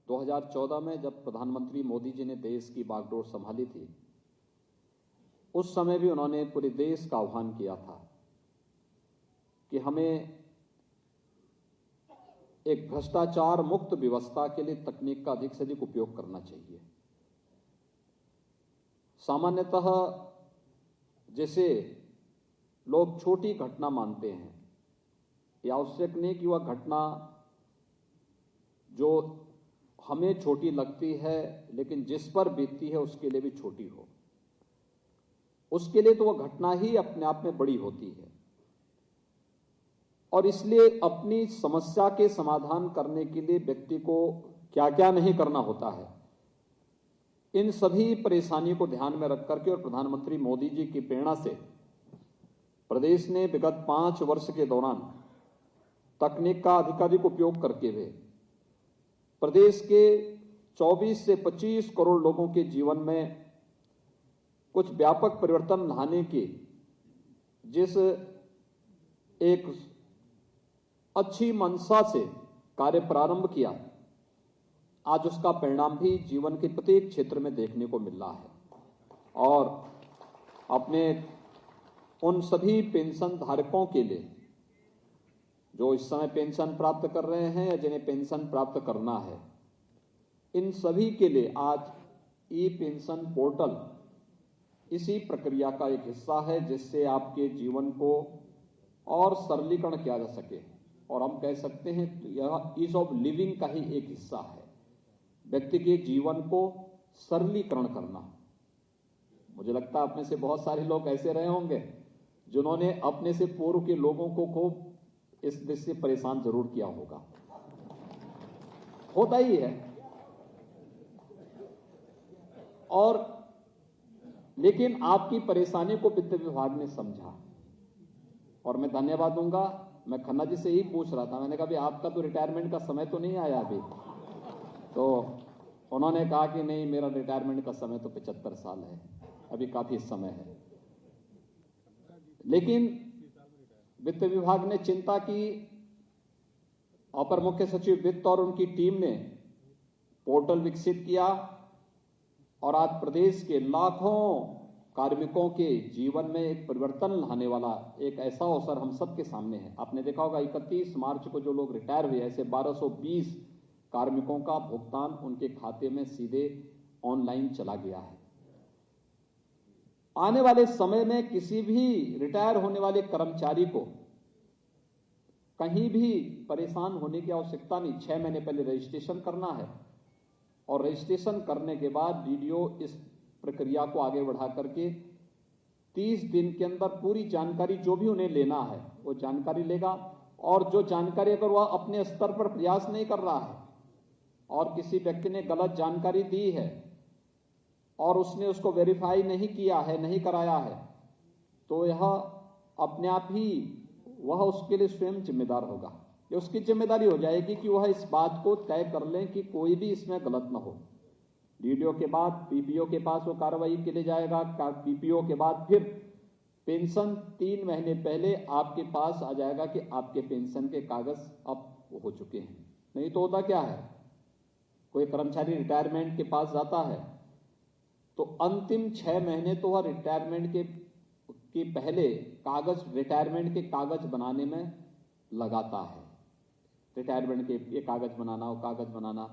2014 में जब प्रधानमंत्री मोदी जी ने देश की बागडोर संभाली थी, उस समय भी उन्होंने पूरे देश का आह्वान किया था कि हमें एक भ्रष्टाचार मुक्त व्यवस्था के लिए तकनीक का अधिक से अधिक उपयोग करना चाहिए। सामान्यतः जैसे लोग छोटी घटना मानते हैं, यह आवश्यक नहीं कि वह घटना जो हमें छोटी लगती है लेकिन जिस पर बीतती है उसके लिए भी छोटी हो। उसके लिए तो वह घटना ही अपने आप में बड़ी होती है और इसलिए अपनी समस्या के समाधान करने के लिए व्यक्ति को क्या क्या नहीं करना होता है, इन सभी परेशानियों को ध्यान में रख करके और प्रधानमंत्री मोदी जी की प्रेरणा से प्रदेश ने विगत 5 वर्ष के दौरान तकनीक का अधिकाधिक उपयोग करके हुए प्रदेश के 24 से 25 करोड़ लोगों के जीवन में कुछ व्यापक परिवर्तन लाने की जिस एक अच्छी मंशा से कार्य प्रारंभ किया, आज उसका परिणाम भी जीवन के प्रत्येक क्षेत्र में देखने को मिल रहा है। और अपने उन सभी पेंशन धारकों के लिए जो इस समय पेंशन प्राप्त कर रहे हैं या जिन्हें पेंशन प्राप्त करना है, इन सभी के लिए आज ई पेंशन पोर्टल इसी प्रक्रिया का एक हिस्सा है जिससे आपके जीवन को और सरलीकरण किया जा सके। और हम कह सकते हैं तो यह ईज ऑफ लिविंग का ही एक हिस्सा है, व्यक्ति के जीवन को सरलीकरण करना। मुझे लगता है अपने से बहुत सारे लोग ऐसे रहे होंगे जिन्होंने अपने से पूर्व के लोगों को खूब इस दृष्टि से परेशान जरूर किया होगा, होता ही है। और लेकिन आपकी परेशानी को वित्त विभाग ने समझा और मैं धन्यवाद दूंगा। मैं खन्ना जी से ही पूछ रहा था, मैंने कहा भी आपका तो रिटायरमेंट का समय तो नहीं आया अभी, तो उन्होंने कहा कि नहीं, मेरा रिटायरमेंट का समय तो 75 साल है, अभी काफी समय है। लेकिन वित्त विभाग ने चिंता की, अपर मुख्य सचिव वित्त और उनकी टीम ने पोर्टल विकसित किया और आज प्रदेश के लाखों कार्मिकों के जीवन में एक परिवर्तन लाने वाला एक ऐसा अवसर हम सबके सामने है। आपने देखा होगा 31 मार्च को जो लोग रिटायर हुए, ऐसे 1220 कार्मिकों का भुगतान उनके खाते में सीधे ऑनलाइन चला गया है। आने वाले समय में किसी भी रिटायर होने वाले कर्मचारी को कहीं भी परेशान होने की आवश्यकता नहीं। 6 महीने पहले रजिस्ट्रेशन करना है और रजिस्ट्रेशन करने के बाद डीडीओ इस प्रक्रिया को आगे बढ़ा करके 30 दिन के अंदर पूरी जानकारी जो भी उन्हें लेना है वो जानकारी लेगा। और जो जानकारी अगर वह अपने स्तर पर प्रयास नहीं कर रहा है और किसी व्यक्ति ने गलत जानकारी दी है और उसने उसको वेरीफाई नहीं किया है, नहीं कराया है, तो यह अपने आप ही वह उसके लिए स्वयं जिम्मेदार होगा। ये उसकी जिम्मेदारी हो जाएगी कि वह इस बात को तय कर लें कि कोई भी इसमें गलत न हो। डीडीओ के बाद पीपीओ के पास वो कार्रवाई के लिए जाएगा, पीपीओ के बाद फिर पेंशन 3 महीने पहले आपके पास आ जाएगा कि आपके पेंशन के कागज अब हो चुके हैं। नहीं तो होता क्या है, कोई कर्मचारी रिटायरमेंट के पास जाता है तो अंतिम 6 महीने तो वह रिटायरमेंट के पहले कागज, रिटायरमेंट के कागज बनाने में लगाता है। रिटायरमेंट के ये कागज बनाना, वो कागज बनाना,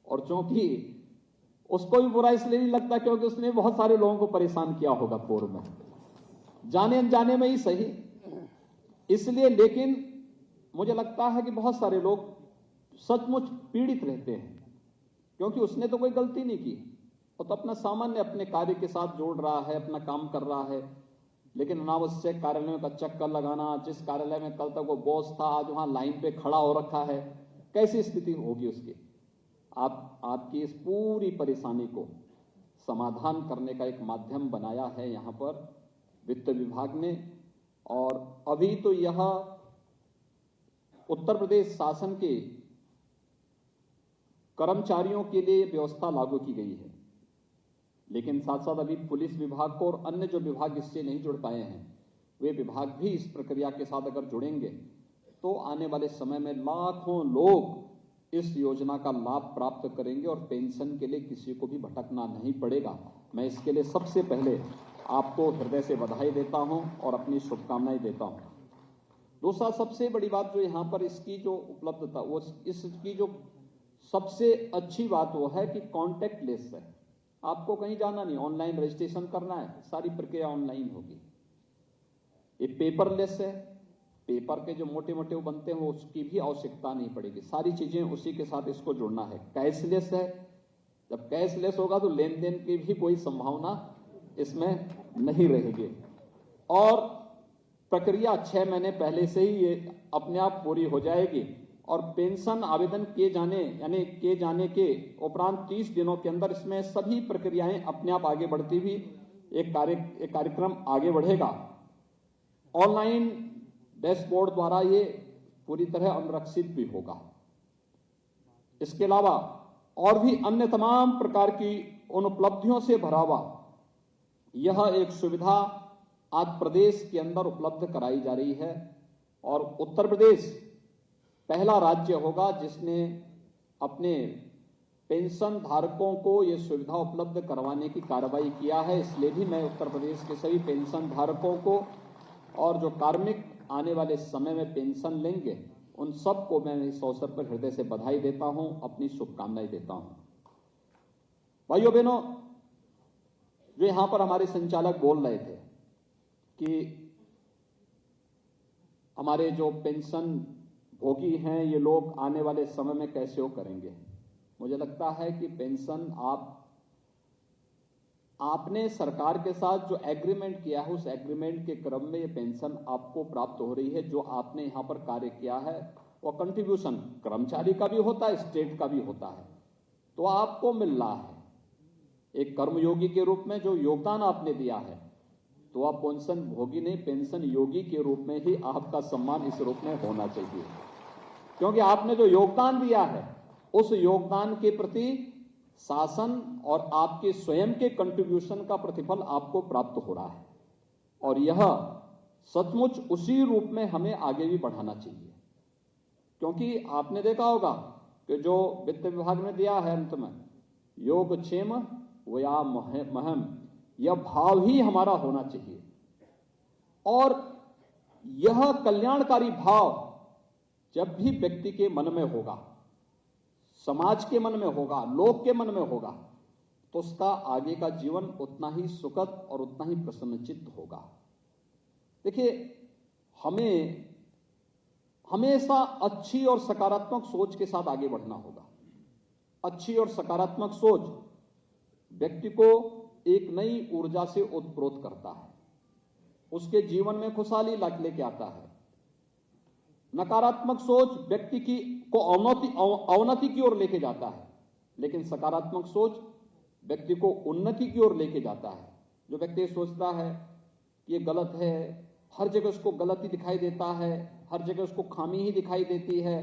और चूंकि उसको भी बुरा इसलिए नहीं लगता क्योंकि उसने बहुत सारे लोगों को परेशान किया होगा पूर्व में, जाने अनजाने में ही सही, इसलिए। लेकिन मुझे लगता है कि बहुत सारे लोग सचमुच पीड़ित रहते हैं क्योंकि उसने तो कोई गलती नहीं की, वो तो अपना सामान्य अपने कार्य के साथ जोड़ रहा है, अपना काम कर रहा है, लेकिन अनावश्यक कार्यालय का चक्कर लगाना, जिस कार्यालय में कल तक वो बॉस था आज वहां लाइन पे खड़ा हो रखा है, कैसी स्थिति होगी उसकी। आपकी इस पूरी परेशानी को समाधान करने का एक माध्यम बनाया है यहां पर वित्त विभाग ने। और अभी तो यह उत्तर प्रदेश शासन के कर्मचारियों के लिए व्यवस्था लागू की गई है, लेकिन साथ साथ अभी पुलिस विभाग को और अन्य जो विभाग इससे नहीं जुड़ पाए हैं वे विभाग भी इस प्रक्रिया के साथ अगर जुड़ेंगे तो आने वाले समय में लाखों लोग इस योजना का लाभ प्राप्त करेंगे और पेंशन के लिए किसी को भी भटकना नहीं पड़ेगा। मैं इसके लिए सबसे पहले आपको हृदय से बधाई देता हूं और अपनी शुभकामनाएं देता हूं। दूसरा सबसे बड़ी बात जो यहाँ पर इसकी जो उपलब्धता, वो इसकी जो सबसे अच्छी बात वो है कि कॉन्टैक्ट लेस है। आपको कहीं जाना नहीं, ऑनलाइन रजिस्ट्रेशन करना है, सारी प्रक्रिया ऑनलाइन होगी। ये पेपरलेस है, पेपर के जो मोटे मोटे वो बनते हैं वो उसकी भी आवश्यकता नहीं पड़ेगी, सारी चीजें उसी के साथ इसको जुड़ना है। कैशलेस है, जब कैशलेस होगा तो लेन देन की भी कोई संभावना इसमें नहीं रहेगी और प्रक्रिया 6 महीने पहले से ही ये अपने आप पूरी हो जाएगी और पेंशन आवेदन किए जाने के उपरांत 30 दिनों के अंदर इसमें सभी प्रक्रियाएं अपने आप आगे बढ़ती हुई एक कार्यक्रम आगे बढ़ेगा। ऑनलाइन डैशबोर्ड द्वारा ये पूरी तरह अनुरक्षित भी होगा। इसके अलावा और भी अन्य तमाम प्रकार की उन उपलब्धियों से भरा हुआ यह एक सुविधा आज प्रदेश के अंदर उपलब्ध कराई जा रही है और उत्तर प्रदेश पहला राज्य होगा जिसने अपने पेंशन धारकों को यह सुविधा उपलब्ध करवाने की कार्रवाई किया है। इसलिए भी मैं उत्तर प्रदेश के सभी पेंशन धारकों को और जो कार्मिक आने वाले समय में पेंशन लेंगे उन सबको मैं इस अवसर पर हृदय से बधाई देता हूं, अपनी शुभकामनाएं देता हूं। भाइयों बहनों, जो यहां पर हमारे संचालक बोल रहे थे कि हमारे जो पेंशन भोगी हैं ये लोग आने वाले समय में कैसे वो करेंगे, मुझे लगता है कि पेंशन आपने सरकार के साथ जो एग्रीमेंट किया है उस एग्रीमेंट के क्रम में ये पेंशन आपको प्राप्त हो रही है। जो आपने यहां पर कार्य किया है वो कंट्रीब्यूशन कर्मचारी का भी होता है, स्टेट का भी होता है, तो आपको मिल रहा है एक कर्मयोगी के रूप में जो योगदान आपने दिया है, तो आप पेंशन भोगी नहीं, पेंशन योगी के रूप में ही आपका सम्मान इस रूप में होना चाहिए, क्योंकि आपने जो योगदान दिया है उस योगदान के प्रति शासन और आपके स्वयं के कंट्रीब्यूशन का प्रतिफल आपको प्राप्त हो रहा है और यह सचमुच उसी रूप में हमें आगे भी बढ़ाना चाहिए। क्योंकि आपने देखा होगा कि जो वित्त विभाग ने दिया है अंत में योगक्षेम वया महम, यह भाव ही हमारा होना चाहिए और यह कल्याणकारी भाव जब भी व्यक्ति के मन में होगा, समाज के मन में होगा, लोक के मन में होगा, तो उसका आगे का जीवन उतना ही सुखद और उतना ही प्रसन्नचित्त होगा। देखिए, हमें हमेशा अच्छी और सकारात्मक सोच के साथ आगे बढ़ना होगा। अच्छी और सकारात्मक सोच व्यक्ति को एक नई ऊर्जा से ओतप्रोत करता है, उसके जीवन में खुशहाली लेके आता है। नकारात्मक सोच व्यक्ति को अवनति की ओर लेके जाता है, लेकिन सकारात्मक सोच व्यक्ति को उन्नति की ओर लेके जाता है। जो व्यक्ति सोचता है कि ये गलत है, हर जगह उसको गलत ही दिखाई देता है, हर जगह उसको खामी ही दिखाई देती है,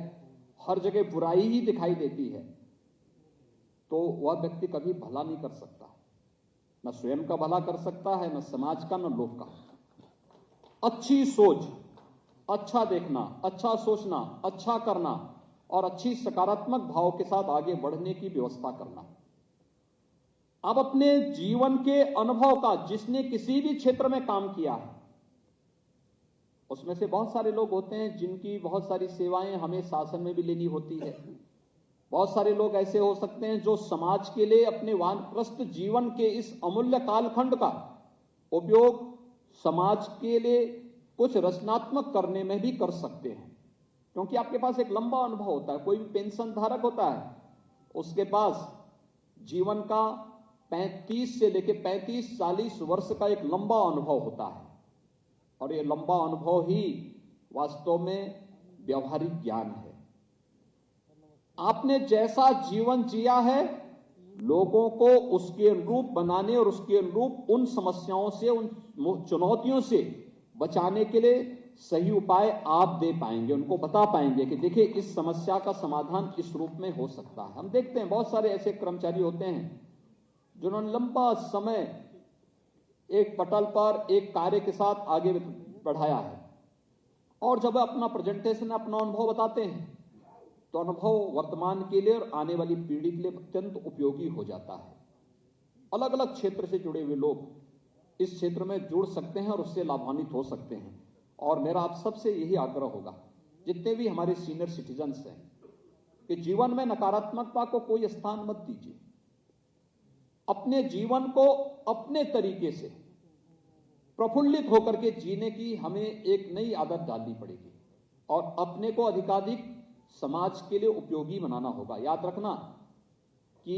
हर जगह बुराई ही दिखाई देती है, तो वह व्यक्ति कभी भला नहीं कर सकता, न स्वयं का भला कर सकता है, न समाज का, न लोक का। अच्छी सोच, अच्छा देखना, अच्छा सोचना, अच्छा करना और अच्छी सकारात्मक भाव के साथ आगे बढ़ने की व्यवस्था करना। अब अपने जीवन के अनुभव का, जिसने किसी भी क्षेत्र में काम किया है, उसमें से बहुत सारे लोग होते हैं जिनकी बहुत सारी सेवाएं हमें शासन में भी लेनी होती है। बहुत सारे लोग ऐसे हो सकते हैं जो समाज के लिए अपने वानप्रस्थ जीवन के इस अमूल्य कालखंड का उपयोग समाज के लिए कुछ रचनात्मक करने में भी कर सकते हैं, क्योंकि आपके पास एक लंबा अनुभव होता है। कोई भी पेंशन धारक होता है, उसके पास जीवन का 35 से लेकर 35-40 वर्ष का एक लंबा अनुभव होता है और ये लंबा अनुभव ही वास्तव में व्यवहारिक ज्ञान है। आपने जैसा जीवन जिया है, लोगों को उसके अनुरूप बनाने और उसके अनुरूप उन समस्याओं से, उन चुनौतियों से बचाने के लिए सही उपाय आप दे पाएंगे, उनको बता पाएंगे कि देखिए इस समस्या का समाधान इस रूप में हो सकता है। हम देखते हैं बहुत सारे ऐसे कर्मचारी होते हैं जिन्होंने लंबा समय एक पटल पर एक कार्य के साथ आगे बढ़ाया है और जब अपना प्रेजेंटेशन, अपना अनुभव बताते हैं तो अनुभव वर्तमान के लिए और आने वाली पीढ़ी के लिए अत्यंत उपयोगी हो जाता है। अलग अलग क्षेत्र से जुड़े हुए लोग इस क्षेत्र में जुड़ सकते हैं और उससे लाभान्वित हो सकते हैं। और मेरा आप सबसे यही आग्रह होगा, जितने भी हमारे सीनियर सिटीजन्स हैं, कि जीवन में नकारात्मकता को कोई स्थान मत दीजिए। अपने जीवन को अपने तरीके से प्रफुल्लित होकर के जीने की हमें एक नई आदत डालनी पड़ेगी और अपने को अधिकाधिक समाज के लिए उपयोगी बनाना होगा। याद रखना कि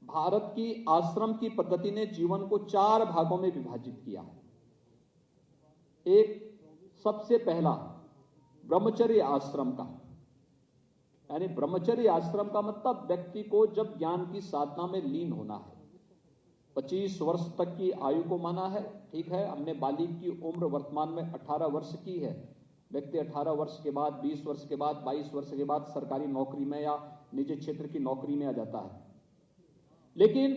भारत की आश्रम की पद्धति ने जीवन को 4 भागों में विभाजित किया है। एक सबसे पहला ब्रह्मचर्य आश्रम का, यानी ब्रह्मचर्य आश्रम का मतलब व्यक्ति को जब ज्ञान की साधना में लीन होना है। 25 वर्ष तक की आयु को माना है, ठीक है। हमने बालिग की उम्र वर्तमान में 18 वर्ष की है। व्यक्ति 18 वर्ष के बाद, 20 वर्ष के बाद, 22 वर्ष के बाद सरकारी नौकरी में या निजी क्षेत्र की नौकरी में आ जाता है। लेकिन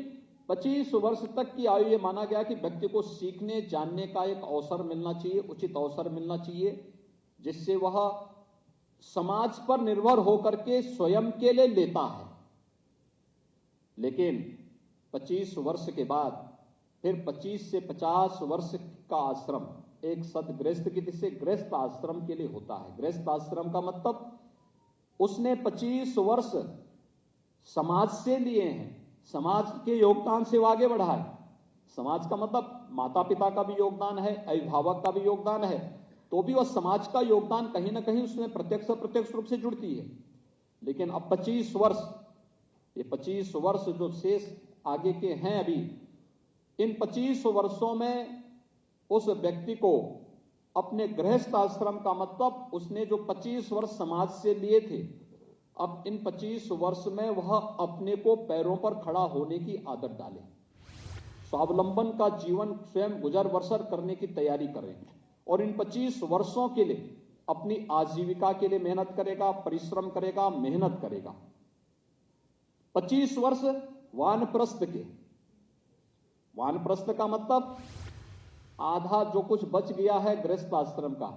25 वर्ष तक की आयु ये माना गया कि व्यक्ति को सीखने जानने का एक अवसर मिलना चाहिए, उचित अवसर मिलना चाहिए, जिससे वह समाज पर निर्भर होकर के स्वयं के लिए लेता है। लेकिन 25 वर्ष के बाद फिर 25 से 50 वर्ष का आश्रम एक सदगृहस्थ की दृष्टि से गृहस्थ आश्रम के लिए होता है। गृहस्थ आश्रम का मतलब उसने 25 वर्ष समाज से लिए हैं, समाज के योगदान से वो आगे बढ़ा है। समाज का मतलब माता पिता का भी योगदान है, अभिभावक का भी योगदान है, तो भी वह समाज का योगदान कहीं ना कहीं उसमें प्रत्यक्ष रूप से जुड़ती है। लेकिन अब 25 वर्ष, ये 25 वर्ष जो शेष आगे के हैं अभी, इन 25 वर्षों में उस व्यक्ति को अपने गृहस्थ आश्रम का मतलब उसने जो 25 वर्ष समाज से लिए थे, अब इन 25 वर्ष में वह अपने को पैरों पर खड़ा होने की आदत डाले, स्वावलंबन का जीवन स्वयं गुजर बसर करने की तैयारी करें और इन 25 वर्षों के लिए अपनी आजीविका के लिए मेहनत करेगा, परिश्रम करेगा, मेहनत करेगा। 25 वर्ष वानप्रस्थ के, वानप्रस्थ का मतलब आधा जो कुछ बच गया है गृहस्थ आश्रम का,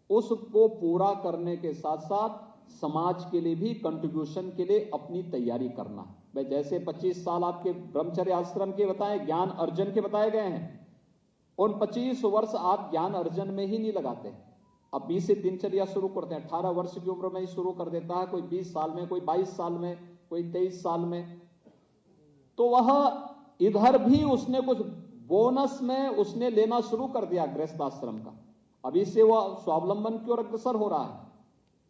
उसको पूरा करने के साथ साथ समाज के लिए भी कंट्रीब्यूशन के लिए अपनी तैयारी करना। भाई जैसे 25 साल आपके ब्रह्मचर्य आश्रम के बताए, ज्ञान अर्जन के बताए गए हैं, उन 25 वर्ष आप ज्ञान अर्जन में ही नहीं लगाते। अब 20 से दिनचर्या शुरू करते हैं, 18 वर्ष की उम्र में ही शुरू कर देता है, कोई 20 साल में, कोई 22 साल में, कोई 23 साल में, तो वह इधर भी उसने कुछ बोनस में उसने लेना शुरू कर दिया गृहस्थ आश्रम का। अभी से वह स्वावलंबन की ओर अग्रसर हो रहा है।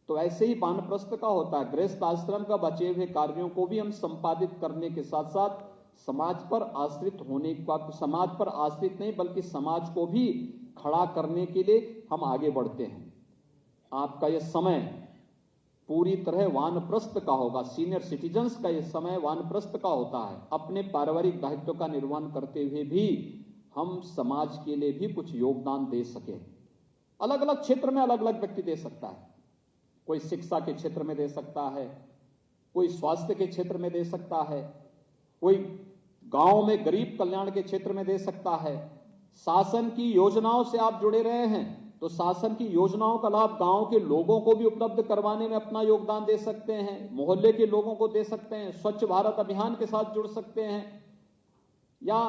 तो ऐसे ही वानप्रस्थ का होता है, गृहस्थ आश्रम का बचे हुए कार्यों को भी हम संपादित करने के साथ साथ समाज पर आश्रित होने का, समाज पर आश्रित नहीं बल्कि समाज को भी खड़ा करने के लिए हम आगे बढ़ते हैं। आपका यह समय पूरी तरह वानप्रस्थ का होगा, सीनियर सिटीजन्स का यह समय वानप्रस्थ का होता है। अपने पारिवारिक दायित्व का निर्वहन करते हुए भी हम समाज के लिए भी कुछ योगदान दे सके। अलग अलग क्षेत्र में अलग अलग व्यक्ति दे सकता है, कोई शिक्षा के क्षेत्र में दे सकता है, कोई स्वास्थ्य के क्षेत्र में दे सकता है, कोई गांव में गरीब कल्याण के क्षेत्र में दे सकता है। शासन की योजनाओं से आप जुड़े रहे हैं तो शासन की योजनाओं का लाभ गांव के लोगों को भी उपलब्ध करवाने में अपना योगदान दे सकते हैं, मोहल्ले के लोगों को दे सकते हैं, स्वच्छ भारत अभियान के साथ जुड़ सकते हैं, या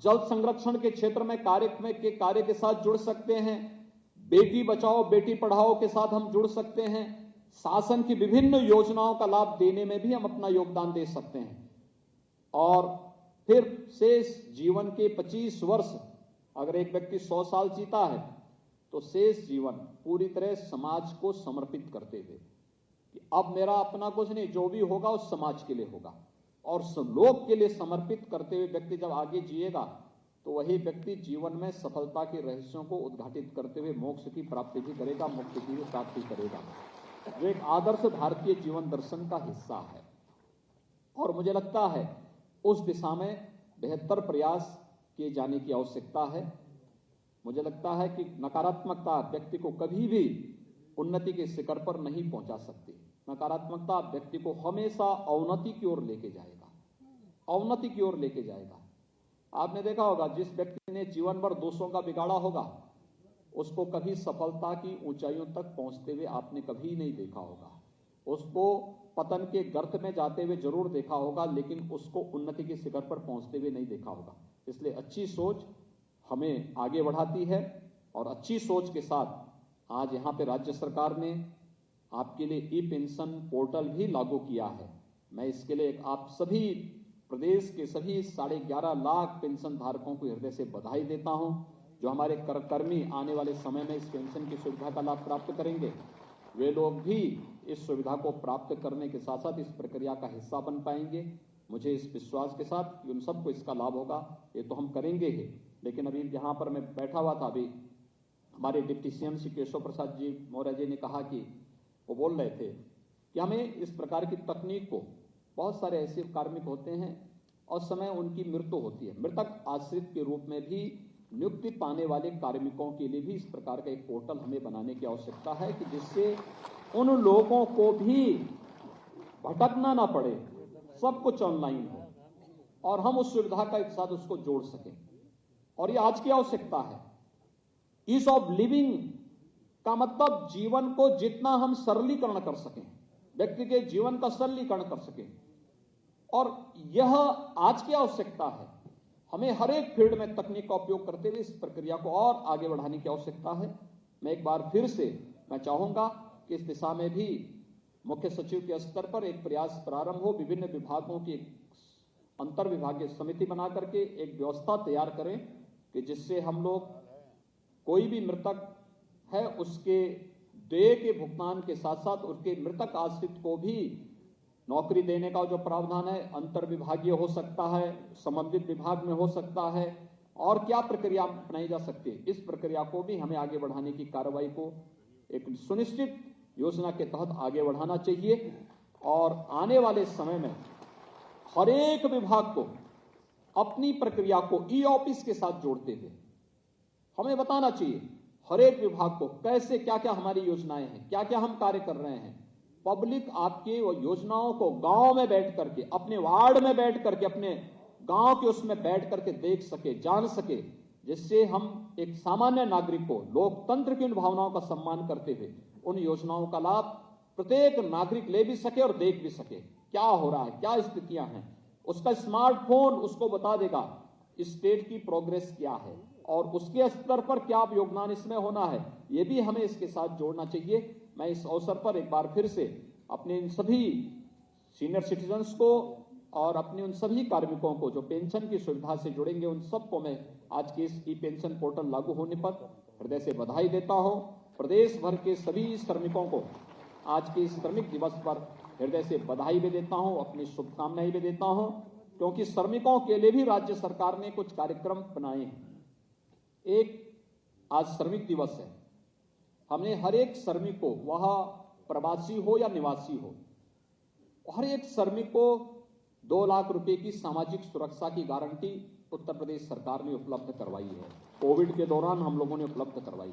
जल संरक्षण के क्षेत्र में कार्य के साथ जुड़ सकते हैं, बेटी बचाओ बेटी पढ़ाओ के साथ हम जुड़ सकते हैं। शासन की विभिन्न योजनाओं का लाभ देने में भी हम अपना योगदान दे सकते हैं। और फिर शेष जीवन के 25 वर्ष, अगर एक व्यक्ति 100 साल जीता है तो शेष जीवन पूरी तरह समाज को समर्पित करते हुए कि अब मेरा अपना कुछ नहीं, जो भी होगा उस समाज के लिए होगा, और लोक के लिए समर्पित करते हुए व्यक्ति जब आगे जिएगा तो वही व्यक्ति जीवन में सफलता के रहस्यों को उद्घाटित करते हुए मोक्ष की प्राप्ति भी करेगा, मुक्ति की भी प्राप्ति करेगा, जो एक आदर्श भारतीय जीवन दर्शन का हिस्सा है। और मुझे लगता है उस दिशा में बेहतर प्रयास किए जाने की आवश्यकता है। मुझे लगता है कि नकारात्मकता व्यक्ति को कभी भी उन्नति के शिखर पर नहीं पहुंचा सकती। नकारात्मकता व्यक्ति को हमेशा अवनति की ओर लेके जाएगा, अवनति की ओर लेके जाएगा। आपने देखा होगा, जिस व्यक्ति ने जीवन भर दूसरों का बिगाड़ा होगा उसको कभी सफलता की ऊंचाइयों तक पहुंचते हुए आपने कभी नहीं देखा होगा। उसको पतन के गर्त में जाते हुए जरूर देखा होगा, लेकिन उसको उन्नति के शिखर पर पहुंचते हुए नहीं देखा होगा। इसलिए अच्छी सोच हमें आगे बढ़ाती है और अच्छी सोच के साथ आज यहां पे राज्य सरकार ने आपके लिए ई पेंशन पोर्टल भी लागू किया है। मैं इसके लिए आप सभी प्रदेश के सभी 11.5 लाख पेंशन धारकों को हृदय से बधाई देता हूं। जो हमारे कर्मी आने वाले समय में इस पेंशन की सुविधा का लाभ प्राप्त करेंगे, वे लोग भी इस सुविधा को प्राप्त करने के साथ साथ इस प्रक्रिया का हिस्सा बन पाएंगे। मुझे इस विश्वास के साथ उन सबको इसका लाभ होगा, ये तो हम करेंगे ही। लेकिन अभी जहां पर मैं बैठा हुआ था, अभी हमारे डिप्टी सीएम श्री केशव प्रसाद जी मौर्य जी ने कहा कि वो बोल रहे थे कि हमें इस प्रकार की तकनीक को, बहुत सारे ऐसे कार्मिक होते हैं और समय उनकी मृत्यु होती है, मृतक आश्रित के रूप में भी नियुक्ति पाने वाले कार्मिकों के लिए भी इस प्रकार का एक पोर्टल हमें बनाने की आवश्यकता है कि जिससे उन लोगों को भी भटकना ना पड़े, सब कुछ ऑनलाइन हो और हम उस सुविधा का एक साथ उसको जोड़ सकें। और ये आज की आवश्यकता है। ईज ऑफ लिविंग का मतलब जीवन को जितना हम सरलीकरण कर सकें, व्यक्ति के जीवन का सरलीकरण कर सकें, और यह आज की आवश्यकता है। हमें हर एक फील्ड में तकनीक का उपयोग करते हुए इस प्रक्रिया को और आगे बढ़ाने की आवश्यकता है। मैं एक बार फिर से मैं चाहूंगा कि इस दिशा में भी मुख्य सचिव के स्तर पर एक प्रयास प्रारंभ हो। विभिन्न विभागों की अंतर विभागीय समिति बना करके एक व्यवस्था तैयार करें कि जिससे हम लोग कोई भी मृतक है उसके देय के भुगतान के साथ साथ उसके मृतक आश्रित को भी नौकरी देने का जो प्रावधान है, अंतर विभागीय हो सकता है, संबंधित विभाग में हो सकता है, और क्या प्रक्रिया अपनाई जा सकती है, इस प्रक्रिया को भी हमें आगे बढ़ाने की कार्रवाई को एक सुनिश्चित योजना के तहत आगे बढ़ाना चाहिए। और आने वाले समय में हर एक विभाग को अपनी प्रक्रिया को ई ऑफिस के साथ जोड़ते हुए हमें बताना चाहिए हर एक विभाग को कैसे क्या क्या हमारी योजनाएं हैं, क्या क्या हम कार्य कर रहे हैं। पब्लिक आपके योजनाओं को गांव में बैठ करके, अपने वार्ड में बैठ करके, अपने गांव के उसमें बैठ करके देख सके, जान सके, जिससे हम एक सामान्य नागरिक को लोकतंत्र की उन भावनाओं का सम्मान करते हुए उन योजनाओं का लाभ प्रत्येक नागरिक ले भी सके और देख भी सके क्या हो रहा है, क्या स्थितियां हैं। उसका स्मार्टफोन उसको बता देगा स्टेट की प्रोग्रेस क्या है और उसके स्तर पर क्या योगदान इसमें होना है, ये भी हमें इसके साथ जोड़ना चाहिए। मैं इस अवसर पर एक बार फिर से अपने इन सभी सीनियर सिटीजन्स को और अपने उन सभी कार्मिकों को जो पेंशन की सुविधा से जुड़ेंगे, उन सबको मैं आज के इस ई पेंशन पोर्टल लागू होने पर हृदय से बधाई देता हूं। प्रदेश भर के सभी श्रमिकों को आज के इस श्रमिक दिवस पर हृदय से बधाई भी देता हूं, अपनी शुभकामनाएं भी देता हूं, क्योंकि श्रमिकों के लिए भी राज्य सरकार ने कुछ कार्यक्रम बनाए हैं। एक आज श्रमिक दिवस है, हमने हर एक श्रमिक को, वह प्रवासी हो या निवासी हो, हर एक श्रमिक को 2 लाख रुपए की सामाजिक सुरक्षा की गारंटी उत्तर प्रदेश सरकार ने उपलब्ध करवाई है। कोविड के दौरान हम लोगों ने उपलब्ध करवाई।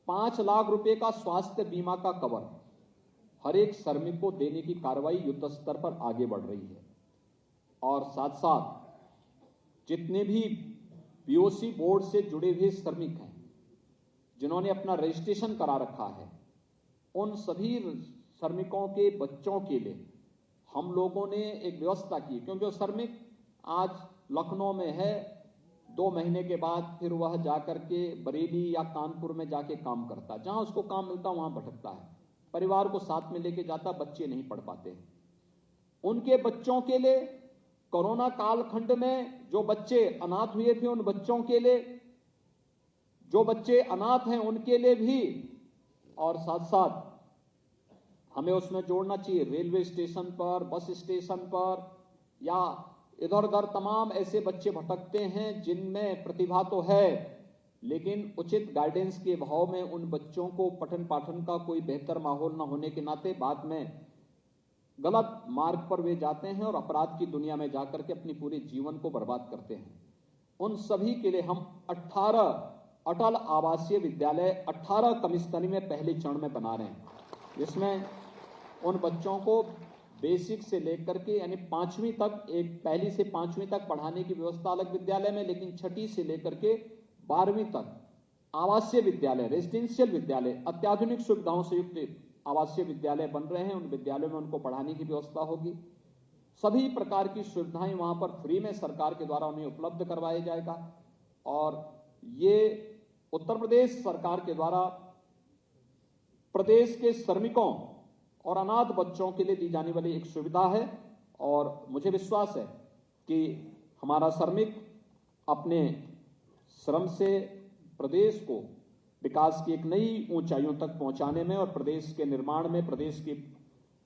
5 लाख रुपए का स्वास्थ्य बीमा का कवर हर एक श्रमिक को देने की कार्रवाई युद्ध स्तर पर आगे बढ़ रही है। और साथ साथ जितने भी बीओसी बोर्ड से जुड़े हुए श्रमिक हैं, जिन्होंने अपना रजिस्ट्रेशन करा रखा है, उन सभी श्रमिकों के बच्चों के लिए हम लोगों ने एक व्यवस्था की, क्योंकि जो श्रमिक आज लखनऊ में है, 2 महीने के बाद फिर वह जाकर के बरेली या कानपुर में जाके काम करता है, जहां उसको काम मिलता वहां भटकता है, परिवार को साथ में लेके जाता, बच्चे नहीं पढ़ पाते। उनके बच्चों के लिए कोरोना कालखंड में जो बच्चे अनाथ हुए थे, उन बच्चों के लिए, जो बच्चे अनाथ हैं उनके लिए भी, और साथ साथ हमें उसमें जोड़ना चाहिए रेलवे स्टेशन पर, बस स्टेशन पर, या इधर उधर तमाम ऐसे बच्चे भटकते हैं जिनमें प्रतिभा तो है, लेकिन उचित गाइडेंस के अभाव में उन बच्चों को पठन पाठन का कोई बेहतर माहौल न होने के नाते बाद में गलत मार्ग पर वे जाते हैं और अपराध की दुनिया में जाकर के अपनी पूरे जीवन को बर्बाद करते हैं। उन सभी के लिए हम 18 अटल आवासीय विद्यालय 18 कमिश्नरी में पहले चरण में बना रहे हैं, जिसमें उन बच्चों को बेसिक से लेकर के यानी 5वीं तक, एक पहली से 5वीं तक पढ़ाने की व्यवस्था अलग विद्यालय में, लेकिन 6ठी से लेकर के 12वीं तक आवासीय विद्यालय, रेजिडेंशियल विद्यालय, अत्याधुनिक सुविधाओं से युक्त आवासीय विद्यालय बन रहे हैं, उन विद्यालयों में उनको पढ़ाने की व्यवस्था होगी। सभी प्रकार की सुविधाएं वहां पर फ्री में सरकार के द्वारा उन्हें उपलब्ध करवाया जाएगा। और ये उत्तर प्रदेश सरकार के द्वारा प्रदेश के श्रमिकों और अनाथ बच्चों के लिए दी जाने वाली एक सुविधा है। और मुझे विश्वास है कि हमारा श्रमिक अपने श्रम से प्रदेश को विकास की एक नई ऊंचाइयों तक पहुंचाने में और प्रदेश के निर्माण में, प्रदेश के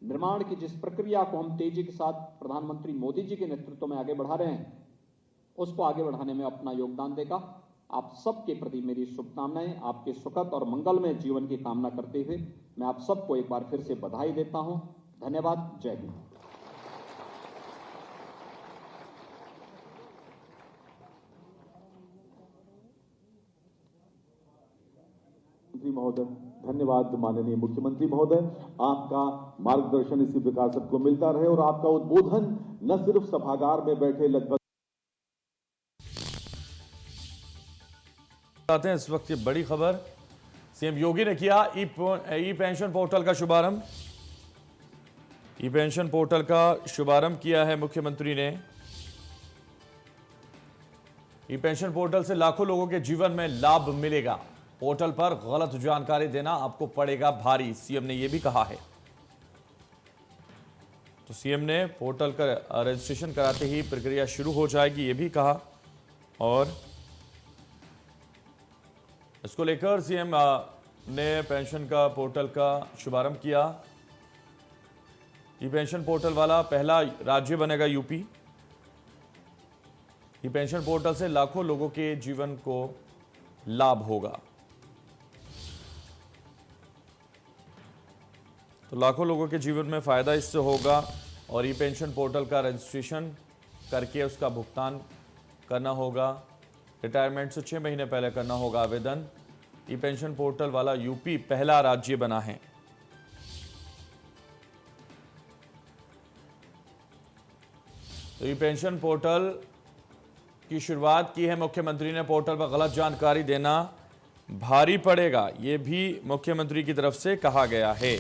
निर्माण की जिस प्रक्रिया को हम तेजी के साथ प्रधानमंत्री मोदी जी के नेतृत्व में आगे बढ़ा रहे हैं, उसको आगे बढ़ाने में अपना योगदान देगा। आप सबके प्रति मेरी शुभकामनाएं, आपके सुखद और मंगलमय जीवन की कामना करते हुए मैं आप सबको एक बार फिर से बधाई देता हूं। धन्यवाद। जय हिंद। मुख्यमंत्री महोदय, धन्यवाद। माननीय मुख्यमंत्री महोदय, आपका मार्गदर्शन इसी प्रकार सबको मिलता रहे और आपका उद्बोधन न सिर्फ सभागार में बैठे लगभग आते हैं। इस वक्त की बड़ी खबर, सीएम योगी ने किया ई पेंशन पोर्टल का शुभारंभ। ई पेंशन पोर्टल का शुभारंभ किया है मुख्यमंत्री ने। ई पेंशन पोर्टल से लाखों लोगों के जीवन में लाभ मिलेगा। पोर्टल पर गलत जानकारी देना आपको पड़ेगा भारी, सीएम ने यह भी कहा है। तो सीएम ने पोर्टल का रजिस्ट्रेशन कराते ही प्रक्रिया शुरू हो जाएगी, यह भी कहा। और इसको लेकर सीएम ने पेंशन का पोर्टल का शुभारंभ किया। ई पेंशन पोर्टल वाला पहला राज्य बनेगा यूपी। ई पेंशन पोर्टल से लाखों लोगों के जीवन को लाभ होगा। तो लाखों लोगों के जीवन में फायदा इससे होगा। और ई पेंशन पोर्टल का रजिस्ट्रेशन करके उसका भुगतान करना होगा। रिटायरमेंट से 6 महीने पहले करना होगा आवेदन। ई पेंशन पोर्टल वाला यूपी पहला राज्य बना है। तो ई पेंशन पोर्टल की शुरुआत की है मुख्यमंत्री ने। पोर्टल पर गलत जानकारी देना भारी पड़ेगा, यह भी मुख्यमंत्री की तरफ से कहा गया है।